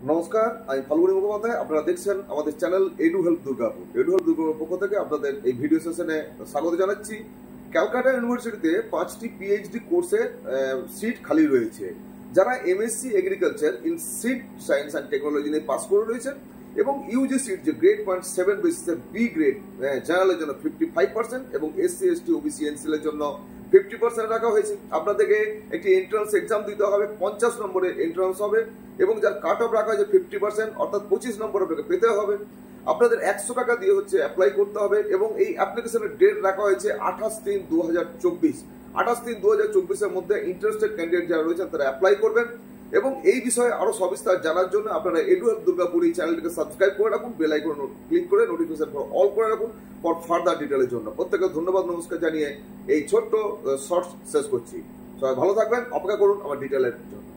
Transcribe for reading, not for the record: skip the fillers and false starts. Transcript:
নমস্কার, আমি ফাল্গুনী মুখোপাধ্যায়। আপনারা দেখছেন আমাদের channel edu help Durgapur. Edu help Durgapur পক্ষ থেকে আপনাদের এই ভিডিও সেশনে স্বাগত জানাচ্ছি। ক্যালকাটা ইউনিভার্সিটিতে 5টি পিএইচডি কোর্সে সিট খালি রয়েছে। যারা MSc agriculture in seed science and technology নিয়ে পাস করে রয়েছেন এবং ইউজি সিট যে গ্রেড 0.7 বেসিসে বি গ্রেড জেনারেলের জন্য 55% এবং এসসি এসটি ওবিসি এনসিএল এর জন্য 50% রাখা হয়েছে। আপনাদেরকে একটি এন্ট্রান্স এক্সাম দিতে হবে, 50 নম্বরের এন্ট্রান্স হবে এবং যার কাট অফ রাখা হয়েছে 50%, অর্থাৎ 25 নম্বর আপনাকে পেতে হবে। আপনাদের 100 টাকা দিয়ে অ্যাপ্লাই করতে হবে এবং এই অ্যাপ্লিকেশনের ডেট রাখা হয়েছে 28/3/2024। 28/3/2024 এর মধ্যে ইন্টারেস্টেড ক্যান্ডিডেট যারা রয়েছেন তারা অ্যাপ্লাই করবেন। এবং এই বিষয়ে আরো সবিস্তার জানার জন্য আপনারা এডু হেল্প দুর্গাপুর এই চ্যানেলটিকে সাবস্ক্রাইব করে রাখুন, বেল আইকন ক্লিক করে নোটিফিকেশন অল করে রাখুন ফর ফার্দার ডিটেলের জন্য। প্রত্যেকে ধন্যবাদ নমস্কার জানিয়ে এই ছোট্ট শর্টস শেষ করছি। সবাই ভালো থাকবেন, অপেক্ষা করুন আমার ডিটেলের জন্য।